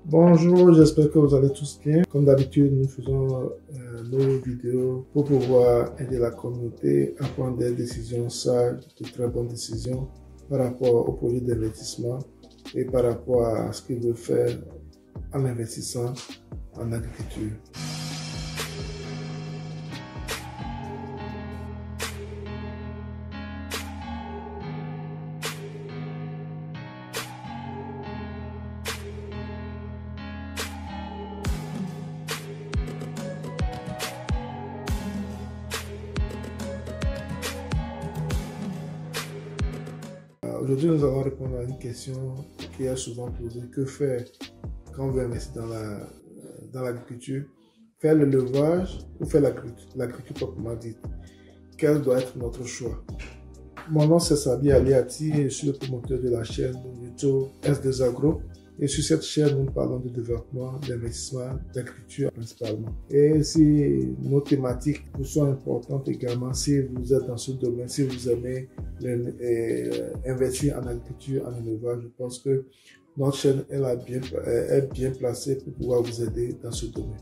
Bonjour, j'espère que vous allez tous bien. Comme d'habitude, nous faisons nos vidéos pour pouvoir aider la communauté à prendre des décisions sages, de très bonnes décisions par rapport au projet d'investissement et par rapport à ce qu'ils veulent faire en investissant en agriculture. Aujourd'hui, nous allons répondre à une question qui est souvent posée. Que faire quand on veut investir dans l'agriculture? Faire l'élevage ou faire l'agriculture proprement dite? Quel doit être notre choix? Mon nom c'est Sabi Aliati et je suis le promoteur de la chaîne YouTube S2 Agro. Et sur cette chaîne, nous parlons de développement, d'investissement, d'agriculture principalement. Et si nos thématiques vous sont importantes également, si vous êtes dans ce domaine, si vous aimez investir en agriculture, en élevage, je pense que notre chaîne est bien placée pour pouvoir vous aider dans ce domaine.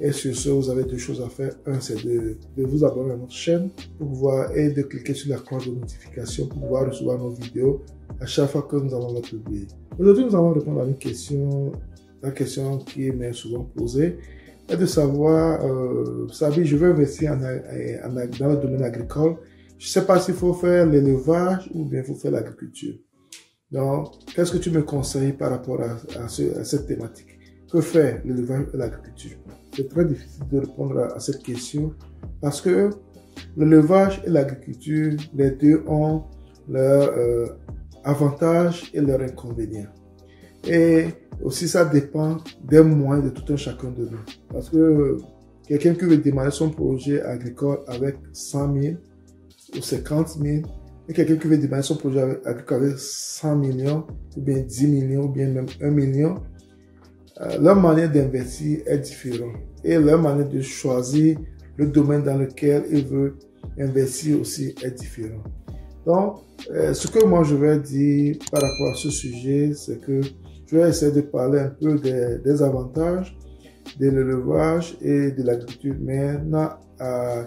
Et sur ce, vous avez deux choses à faire. Un, c'est de vous abonner à notre chaîne pour pouvoir et de cliquer sur la cloche de notification pour pouvoir recevoir nos vidéos à chaque fois que nous allons les publier. Aujourd'hui, nous allons répondre à une question, la question qui m'est souvent posée, est de savoir, Sabi, je veux investir dans le domaine agricole. Je ne sais pas s'il faut faire l'élevage ou bien il faut faire l'agriculture. Donc, qu'est-ce que tu me conseilles par rapport à cette thématique? Que faire l'élevage et l'agriculture? C'est très difficile de répondre à cette question parce que l'élevage et l'agriculture, les deux ont leurs avantages et leurs inconvénients. Et aussi, ça dépend des moyens de tout un chacun de nous. Parce que quelqu'un qui veut démarrer son projet agricole avec 100 000 ou 50 000, et quelqu'un qui veut démarrer son projet agricole avec 100 millions, ou bien 10 millions, ou bien même 1 million, leur manière d'investir est différente. Et leur manière de choisir le domaine dans lequel ils veulent investir aussi est différente. Donc, ce que moi je vais dire par rapport à ce sujet, c'est que je vais essayer de parler un peu des avantages de l'élevage et de l'agriculture. Maintenant,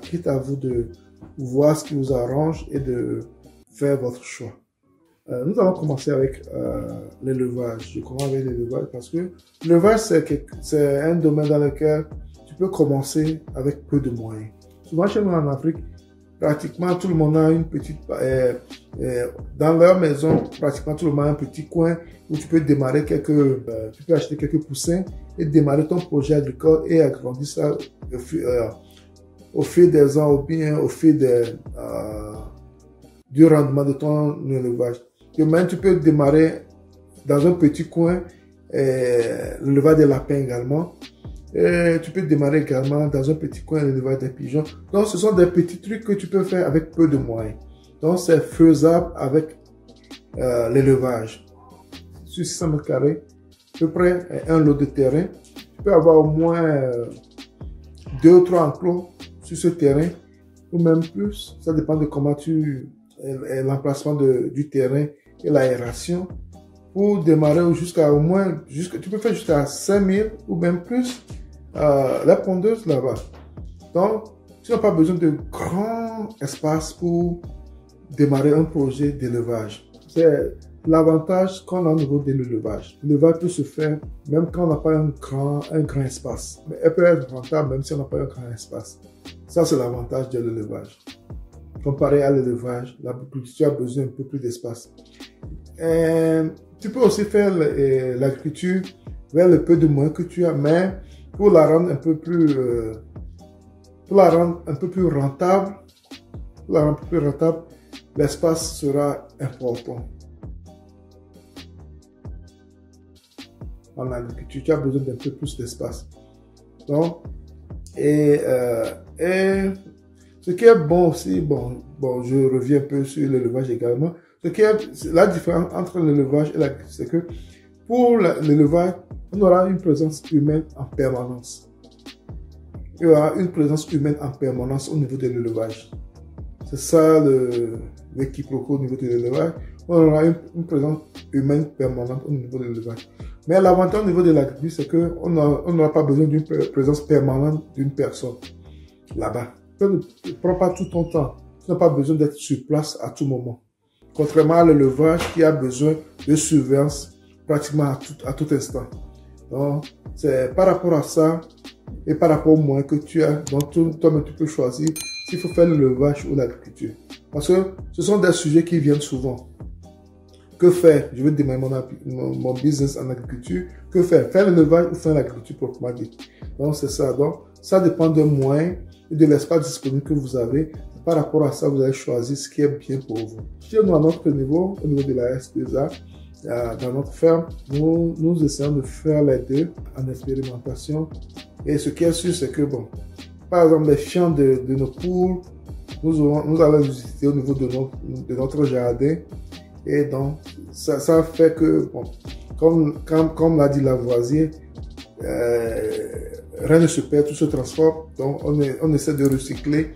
quitte à vous de voir ce qui vous arrange et de faire votre choix. Nous allons commencer avec l'élevage. Je commence avec l'élevage parce que l'élevage, c'est un domaine dans lequel tu peux commencer avec peu de moyens. Souvent chez nous en Afrique, pratiquement tout le monde a une petite... dans leur maison, pratiquement tout le monde a un petit coin où tu peux démarrer tu peux acheter quelques poussins et démarrer ton projet agricole et agrandir ça au fil des ans ou bien au fil du rendement de ton élevage. Et même tu peux démarrer dans un petit coin l'élevage des lapins également. Et tu peux démarrer également dans un petit coin l'élevage des pigeons. Donc ce sont des petits trucs que tu peux faire avec peu de moyens. Donc c'est faisable avec l'élevage. Sur 600 mètres carrés, à peu près un lot de terrain. Tu peux avoir au moins 2 ou 3 enclos sur ce terrain, ou même plus. Ça dépend de comment l'emplacement du terrain et l'aération. Pour démarrer jusqu'à au moins, tu peux faire jusqu'à 5000 ou même plus la pondeuse là-bas. Donc, tu n'as pas besoin de grand espace pour démarrer un projet d'élevage. C'est l'avantage qu'on a au niveau de l'élevage. L'élevage peut se faire même quand on n'a pas un grand espace. Mais elle peut être rentable même si on n'a pas un grand espace. Ça, c'est l'avantage de l'élevage. Comparé à l'élevage, tu as besoin un peu plus d'espace. Tu peux aussi faire l'agriculture vers le peu de moyens que tu as, mais pour la rendre un peu plus rentable, l'espace sera important. En agriculture, tu as besoin d'un peu plus d'espace. Donc, ce qui est bon aussi, bon, je reviens un peu sur l'élevage également. La différence entre l'élevage et l'agriculture, c'est que pour l'élevage, on aura une présence humaine en permanence. Il y aura une présence humaine en permanence au niveau de l'élevage. C'est ça le quiproquo au niveau de l'élevage. On aura une présence humaine permanente au niveau de l'élevage. Mais l'avantage au niveau de l'agriculture, c'est qu'on n'aura pas besoin d'une présence permanente d'une personne là-bas. Tu ne prends pas tout ton temps. Tu n'as pas besoin d'être sur place à tout moment. Contrairement à l'élevage qui a besoin de surveillance pratiquement à tout instant. Donc, c'est par rapport à ça et par rapport au moyen que tu as, donc toi-même tu peux choisir s'il faut faire l'élevage ou l'agriculture. Parce que ce sont des sujets qui viennent souvent. Que faire? Je veux démarrer mon business en agriculture. Que faire? Faire l'élevage ou faire l'agriculture proprement dit. Donc, c'est ça. Donc, ça dépend des moyens et de l'espace disponible que vous avez. Par rapport à ça, vous allez choisir ce qui est bien pour vous. Chez nous, à notre niveau, au niveau de la S2A, dans notre ferme, nous essayons de faire les deux en expérimentation. Et ce qui est sûr, c'est que, bon, par exemple, les chiens de nos poules, nous allons les visiter au niveau de notre jardin. Et donc, ça fait que, bon, comme l'a dit Lavoisier, rien ne se perd, tout se transforme. Donc, on essaie de recycler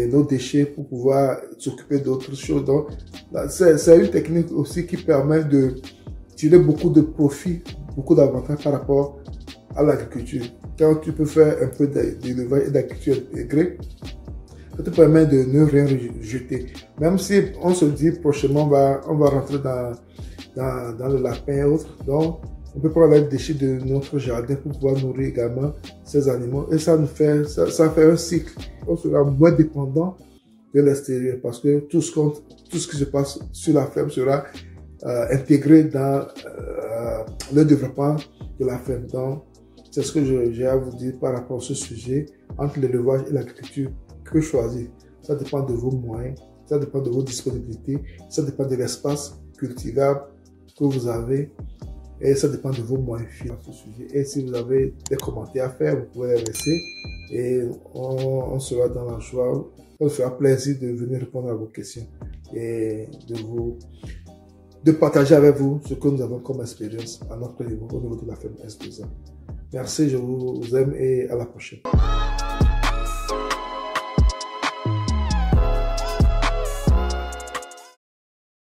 nos déchets pour pouvoir s'occuper d'autres choses. Donc, c'est une technique aussi qui permet de tirer beaucoup de profit, beaucoup d'avantages par rapport à l'agriculture. Quand tu peux faire un peu d'élevage et d'agriculture intégrée, ça te permet de ne rien jeter. Même si on se dit prochainement, on va rentrer dans le lapin et autres. Donc, on peut prendre les déchets de notre jardin pour pouvoir nourrir également ces animaux. Et ça fait un cycle. On sera moins dépendant de l'extérieur parce que tout ce qui se passe sur la ferme sera intégré dans le développement de la ferme. Donc, c'est ce que j'ai à vous dire par rapport à ce sujet entre l'élevage et l'agriculture. Que choisir? Ça dépend de vos moyens, ça dépend de vos disponibilités, ça dépend de l'espace cultivable que vous avez et ça dépend de vos moyens sur ce sujet. Et si vous avez des commentaires à faire, vous pouvez les laisser et on sera dans la joie. On fera plaisir de venir répondre à vos questions et de partager avec vous ce que nous avons comme expérience à notre niveau, au niveau de la ferme S2A. Merci, je vous aime et à la prochaine.